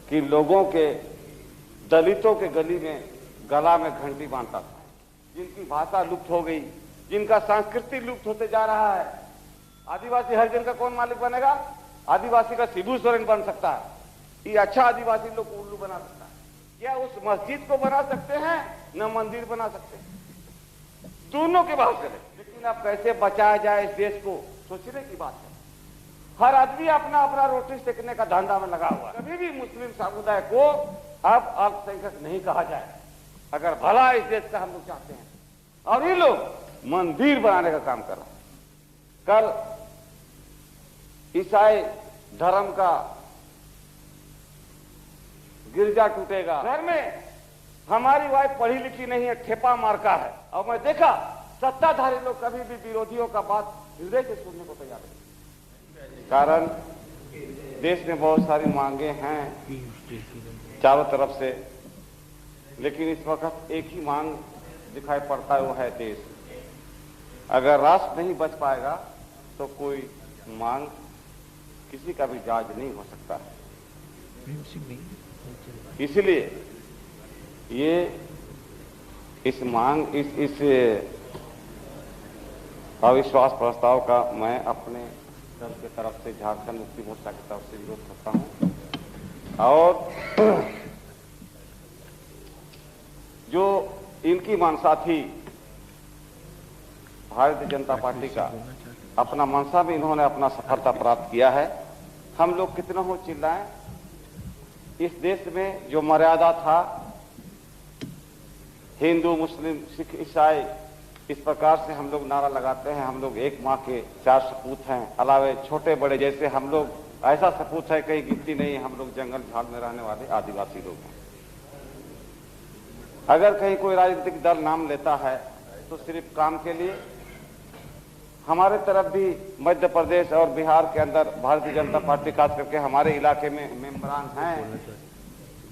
कि लोगों के, दलितों के गली में गला में घंटी बांधता था, जिनकी भाषा लुप्त हो गई, जिनका संस्कृति लुप्त होते जा रहा है। आदिवासी हरिजन का कौन मालिक बनेगा? आदिवासी का शिबू सोरेन बन सकता है। ये अच्छा आदिवासी लोग को उल्लू बना सकता है। क्या उस मस्जिद को बना सकते हैं, न मंदिर बना सकते हैं? दोनों की बात करें, लेकिन अब कैसे बचाया जाए इस देश को, सोचने की बात है। हर आदमी अपना अपना रोटी सेकने का धंधा में लगा हुआ है। कभी भी मुस्लिम समुदाय को अब अल्पसंख्यक नहीं कहा जाए, अगर भला इस देश का हम लोग चाहते हैं। और ये लोग मंदिर बनाने का काम कर रहे हैं। कल ईसाई धर्म का गिरजा टूटेगा, घर में हमारी वाइफ पढ़ी लिखी नहीं है, ठेपा मारका है। और मैं देखा सत्ताधारी लोग कभी भी विरोधियों का बात हृदय से सुनने को तैयार नहीं। कारण देश में बहुत सारी मांगे हैं चारों तरफ से, लेकिन इस वक्त एक ही मांग दिखाई पड़ता है, वो है देश। अगर राष्ट्र नहीं बच पाएगा तो कोई मांग किसी का भी जायज नहीं हो सकता है। इसलिए ये इस मांग इस अविश्वास प्रस्ताव का मैं अपने दल की तरफ से, झारखंड मुक्ति मोर्चा की तरफ से विरोध करता हूं। और जो इनकी मंशा थी भारतीय जनता पार्टी का, अपना मंशा में इन्होंने अपना सफलता प्राप्त किया है। हम लोग कितना हो चिल्लाएं, इस देश में जो मर्यादा था, हिंदू मुस्लिम सिख ईसाई, इस प्रकार से हम लोग नारा लगाते हैं। हम लोग एक माँ के 4 सपूत हैं, अलावे छोटे बड़े जैसे हम लोग ऐसा सपूत है कहीं गिनती नहीं। हम लोग जंगल झाड़ में रहने वाले आदिवासी लोग हैं। अगर कहीं कोई राजनीतिक दल नाम लेता है तो सिर्फ काम के लिए। हमारे तरफ भी मध्य प्रदेश और बिहार के अंदर भारतीय जनता पार्टी, खास करके हमारे इलाके में मेंबरान हैं,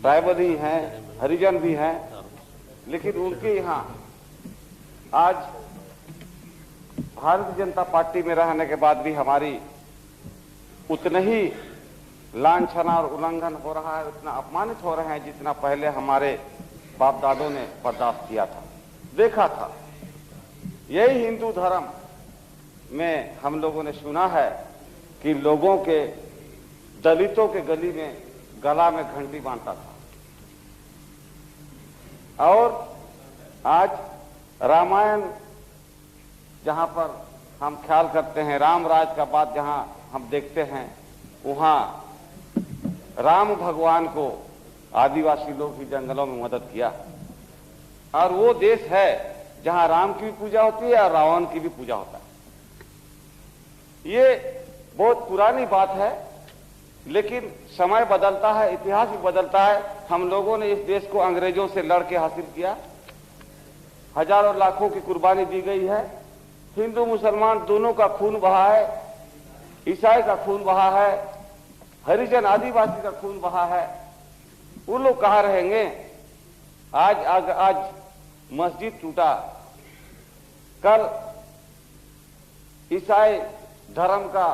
ट्राइबल ही हैं, हरिजन भी हैं, लेकिन उनके यहाँ आज भारतीय जनता पार्टी में रहने के बाद भी हमारी उतने ही लांछना और उल्लंघन हो रहा है, उतना अपमानित हो रहे हैं जितना पहले हमारे बाप दादों ने बर्दाश्त किया था, देखा था। यही हिंदू धर्म में हम लोगों ने सुना है कि लोगों के, दलितों के गली में गला में घंटी बांधता था। और आज रामायण जहां पर हम ख्याल करते हैं, राम राज का बात जहां हम देखते हैं, वहां राम भगवान को आदिवासी लोग ही जंगलों में मदद किया। और वो देश है जहां राम की भी पूजा होती है और रावण की भी पूजा होता है। ये बहुत पुरानी बात है, लेकिन समय बदलता है, इतिहास भी बदलता है। हम लोगों ने इस देश को अंग्रेजों से लड़ के हासिल किया, हजारों लाखों की कुर्बानी दी गई है। हिंदू मुसलमान दोनों का खून बहा है, ईसाई का खून बहा है, हरिजन आदिवासी का खून बहा है। वो लोग कहाँ रहेंगे? आज मस्जिद टूटा, कल ईसाई धर्म का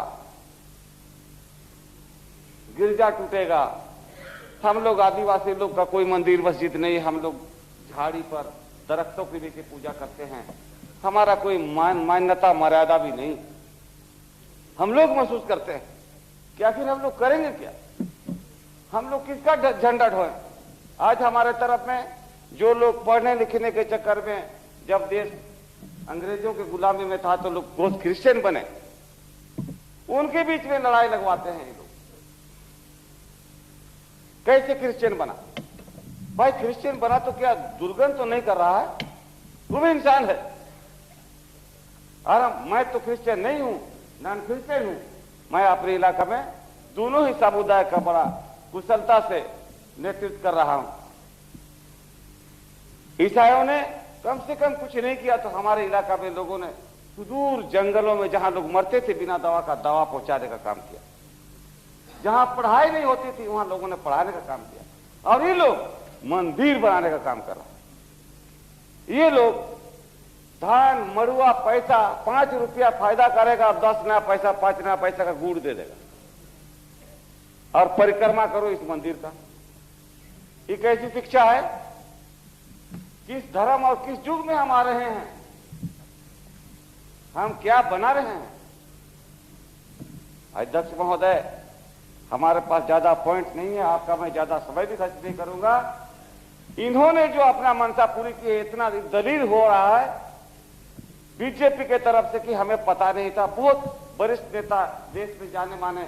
गिरजा टूटेगा। हम लोग आदिवासी लोग का कोई मंदिर मस्जिद नहीं, हम लोग झाड़ी पर दरख्तों के नीचे पूजा करते हैं। हमारा कोई मान्यता मर्यादा भी नहीं। हम लोग महसूस करते हैं कि आखिर हम लोग करेंगे क्या, हम लोग किसका झंडा ढोएं? आज हमारे तरफ में जो लोग पढ़ने लिखने के चक्कर में, जब देश अंग्रेजों के गुलामी में था तो लोग बहुत क्रिश्चियन बने, उनके बीच में लड़ाई लगवाते हैं ये लोग। कैसे क्रिश्चियन बना? भाई क्रिश्चियन बना तो क्या दुर्गंध तो नहीं कर रहा है? वो भी इंसान है। और मैं तो क्रिश्चियन नहीं हूं, नॉन क्रिश्चियन हूं। मैं अपने इलाका में दोनों ही समुदाय का बड़ा कुशलता से नेतृत्व कर रहा हूं। ईसाइयों ने कम से कम कुछ नहीं किया तो हमारे इलाका में लोगों ने सुदूर जंगलों में जहां लोग मरते थे बिना दवा का, दवा पहुंचाने का काम किया। जहां पढ़ाई नहीं होती थी वहां लोगों ने पढ़ाने का काम किया। और ये लोग मंदिर बनाने का काम कर रहे हैं। ये लोग धान मड़ुआ पैसा 5 रुपया फायदा करेगा और 10 नया पैसा 5 नया पैसा का गुड़ दे देगा। और परिक्रमा करो इस मंदिर का, ये कैसी शिक्षा है? किस धर्म और किस युग में हम आ रहे हैं? हम क्या बना रहे हैं? अध्यक्ष महोदय, हमारे पास ज्यादा पॉइंट नहीं है, आपका मैं ज्यादा समय भी खर्च नहीं करूंगा। इन्होंने जो अपना मनसा पूरी की, इतना दलील हो रहा है बीजेपी के तरफ से कि हमें पता नहीं था। बहुत वरिष्ठ नेता, देश में जाने माने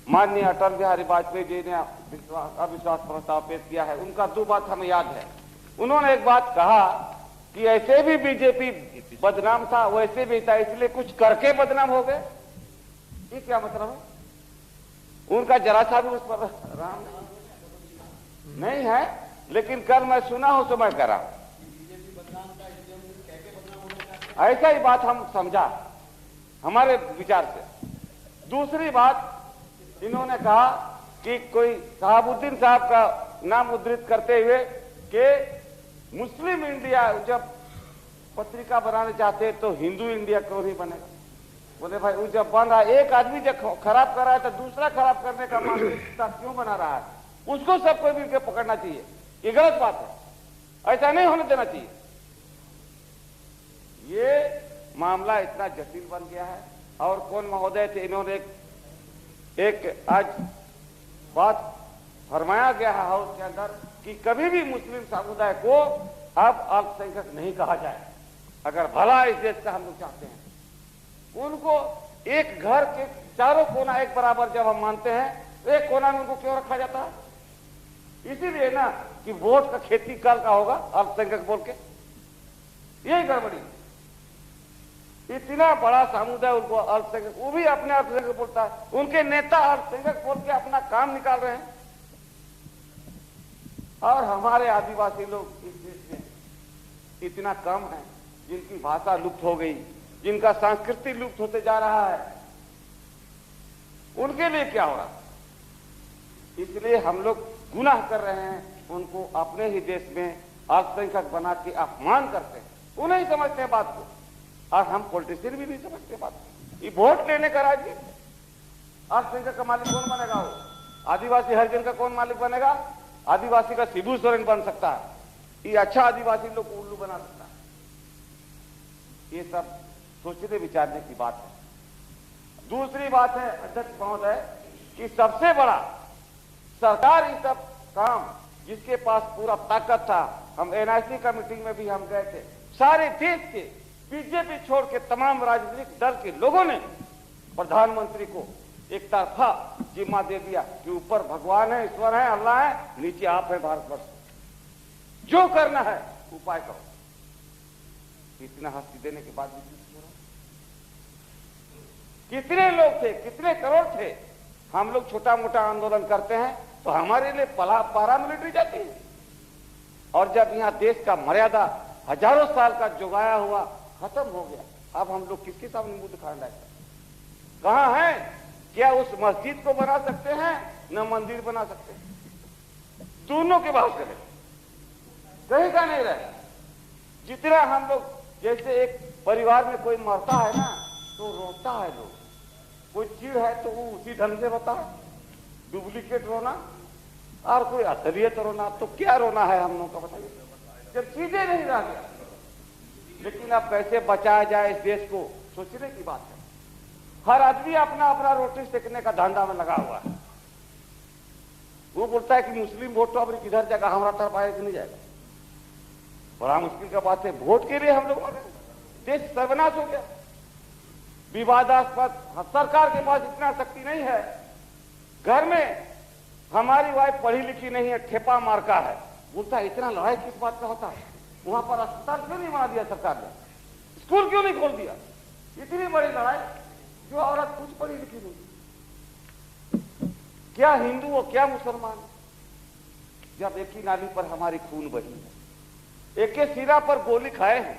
माननीय अटल बिहारी वाजपेयी जी ने अविश्वास प्रस्ताव पेश किया है, उनका 2 बात हमें याद है। उन्होंने एक बात कहा कि ऐसे भी बीजेपी बदनाम था, वैसे भी था, इसलिए कुछ करके बदनाम हो गए। ये क्या मतलब है? उनका जरा सा भी उस पर राम नहीं है, लेकिन कल मैं सुना हूं तो मैं करा, ऐसा ही बात हम समझा हमारे विचार से। दूसरी बात, इन्होंने कहा कि कोई शहाबुद्दीन साहब का नाम उद्धृत करते हुए कि मुस्लिम इंडिया जब पत्रिका बनाने चाहते तो हिंदू इंडिया क्यों नहीं बनेगा? बोले भाई वो जब बन रहा, एक आदमी जब खराब कर रहा है तो दूसरा खराब करने का मानसिकता क्यों बना रहा है? उसको सबको मिलकर पकड़ना चाहिए। ये गलत बात है, ऐसा नहीं होने देना चाहिए। ये मामला इतना जटिल बन गया है। और कौन महोदय थे, इन्होंने एक आज बात फरमाया गया है हाउस के अंदर कि कभी भी मुस्लिम समुदाय को अब अल्पसंख्यक नहीं कहा जाए। अगर भला इस देश का हम लोग चाहते हैं, उनको एक घर के चारों कोना एक बराबर जब हम मानते हैं, तो एक कोना में उनको क्यों रखा जाता है? इसीलिए ना कि वोट का खेती कल का होगा अल्पसंख्यक बोल के, यही गड़बड़ी। इतना बड़ा समुदाय उनको अल्पसंख्यक, वो भी अपने अल्पसंख्यक बोलता है, उनके नेता अल्पसंख्यक बोल के अपना काम निकाल रहे हैं। और हमारे आदिवासी लोग इस देश में इतना कम है, जिनकी भाषा लुप्त हो गई, जिनका संस्कृति लुप्त होते जा रहा है, उनके लिए क्या हो रहा? इसलिए हम लोग गुनाह कर रहे हैं, उनको अपने ही देश में अल्पसंख्यक बना के अपमान करते हैं। वो नहीं समझते बात को, और हम पॉलिटिशियन भी नहीं समझते बात को। ये वोट लेने का राजनीति, अल्पसंख्यक का मालिक कौन बनेगा? वो आदिवासी हरिजन का कौन मालिक बनेगा? आदिवासी का शिबू सोरेन बन सकता है, ये अच्छा आदिवासी लोग को उल्लू बना सकता है। ये सब सोचने विचारने की बात है। दूसरी बात है अध्यक्ष महोदय कि सबसे बड़ा सरकार ये सब काम, जिसके पास पूरा ताकत था, हम एनआईसी का मीटिंग में भी हम गए थे, सारे देश के बीजेपी छोड़ के तमाम राजनीतिक दल के लोगों ने प्रधानमंत्री को एक तरफा जिम्मा दे दिया कि ऊपर भगवान है, ईश्वर है, अल्लाह है, नीचे आप है भारतवर्ष, जो करना है उपाय करो। इतना हस्ती देने के बाद भी कितने लोग थे, कितने करोड़ थे। हम लोग छोटा मोटा आंदोलन करते हैं तो हमारे लिए पारा मिलिट्री जाती है, और जब यहाँ देश का मर्यादा हजारों साल का जुगाया हुआ खत्म हो गया, अब हम लोग किसके सामने मुंह दिखाने लायक? कहां है? क्या उस मस्जिद को बना सकते हैं, न मंदिर बना सकते हैं? दोनों के बात करें, कहीं का नहीं रहे। जितना हम लोग, जैसे एक परिवार में कोई मरता है ना तो रोता है लोग, कोई चीड़ है तो वो उसी ढंग से रोता है, डुप्लीकेट रोना, और कोई असलियत रोना। तो क्या रोना है हम लोगों का बताइए, जब चीजें नहीं रह गया। लेकिन अब कैसे बचाया जाए इस देश को, सोचने की बात है। हर आदमी अपना अपना रोटी सेकने का धंधा में लगा हुआ है। वो बोलता है कि मुस्लिम वोट तो अब किधर जाएगा, हमारा तरफ आएगा कि नहीं जाएगा। बड़ा मुश्किल का बात है। वोट के लिए हम लोग देश सर्वनाश हो गया, विवादास्पद। सरकार के पास इतना शक्ति नहीं है। घर में हमारी वाइफ पढ़ी लिखी नहीं है, ठेपा मारका है, बोलता है इतना लड़ाई किस बात का होता है? वहां पर अस्पताल क्यों नहीं बना दिया सरकार ने? स्कूल क्यों नहीं खोल दिया? इतनी बड़ी लड़ाई, जो औरत कुछ पढ़ी लिखी नहीं, क्या हिंदू हो क्या मुसलमान। जब एक ही नाली पर हमारी खून बही है, एक के सिरा पर गोली खाए हैं,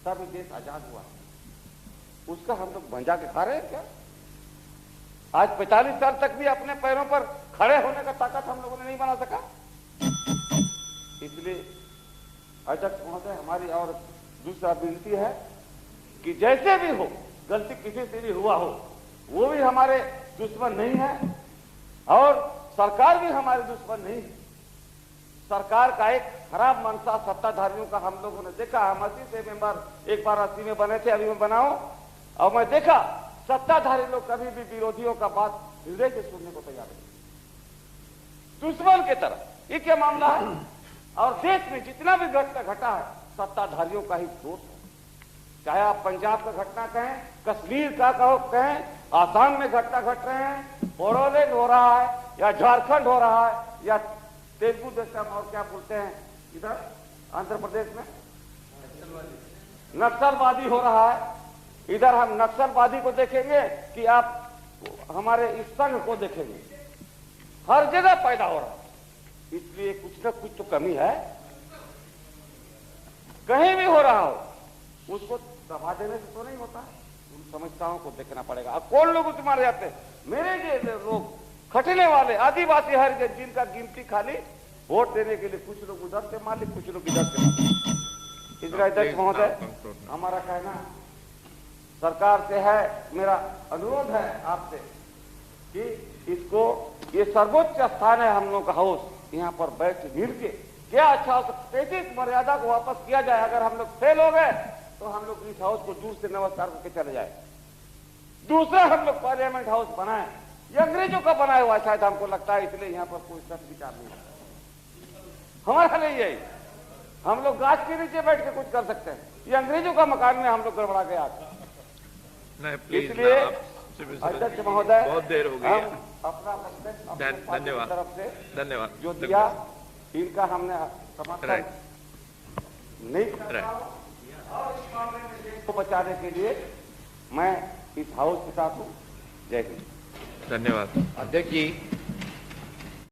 तब देश आजाद हुआ। उसका हम लोग भंजा के खा रहे हैं क्या? आज 45 साल तक भी अपने पैरों पर खड़े होने का ताकत हम लोगों ने नहीं बना सका। इसलिए अध्यक्ष महोदय, हमारी और दूसरा विनती है कि जैसे भी हो, गलती किसी से भी हुआ हो, वो भी हमारे दुश्मन नहीं है, और सरकार भी हमारे दुश्मन नहीं है। सरकार का एक खराब मनसा सत्ताधारियों का हम लोगों ने देखा। हम 80 से मेंबर एक बार 80 में बने थे, अभी मैं बनाऊं, और मैं देखा सत्ताधारी लोग कभी भी विरोधियों का बात हृदय से सुनने को तैयार नहीं, दुश्मन की तरह। ये क्या मामला है? और देश में जितना भी घटना घटा है सत्ताधारियों का ही दोष है। चाहे आप पंजाब का घटना कहें, कश्मीर का कहें, आसाम में घटना घट रहे हैं, बोडोलैंड हो रहा है, या झारखंड हो रहा है, या तेलुगु देशम और क्या बोलते हैं इधर आंध्र प्रदेश में नक्सलवादी हो रहा है। इधर हम नक्सलवादी को देखेंगे कि आप हमारे इस संघ को देखेंगे, हर जगह पैदा हो रहा है। इसलिए कुछ न कुछ तो कमी है, कहीं भी हो रहा हो उसको दबा देने से तो नहीं होता है। उन समस्याओं को देखना पड़ेगा। अब कौन लोग उसमें मारे जाते हैं? मेरे जैसे लोग, खटने वाले आदिवासी हरिजन, जिनका गिनती खाली वोट देने के लिए कुछ लोग उधर से मालिक, कुछ लोग इधर से मालिक। इसलिए अध्यक्ष महोदय, हमारा कहना सरकार से है, मेरा अनुरोध है आपसे कि इसको, ये सर्वोच्च स्थान है हम लोग का हाउस, यहाँ पर बैठ मिल के क्या अच्छा हो सकता है, 33 मर्यादा को वापस किया जाए। अगर हम लोग फेल हो गए तो हम लोग इस हाउस को दूर से नमस्कार करके चले जाए। दूसरा हम लोग पार्लियामेंट हाउस बनाए, ये अंग्रेजों का बनाया हुआ शायद हमको लगता है, इसलिए यहाँ पर कोई सच विचार नहीं है। हमारा नहीं यही, हम लोग गाछ के नीचे बैठ के कुछ कर सकते हैं। ये अंग्रेजों का मकान में हम लोग गड़बड़ा गया। इसलिए अध्यक्ष महोदय, बहुत देर हो गई है, अपना धन्यवाद तरफ से धन्यवाद जो दिया, इनका हमने समर्थन नहीं किया, और इस मामले में देश को बचाने के लिए मैं इस हाउस के साथ हूँ। जय हिंद। धन्यवाद अध्यक्ष जी।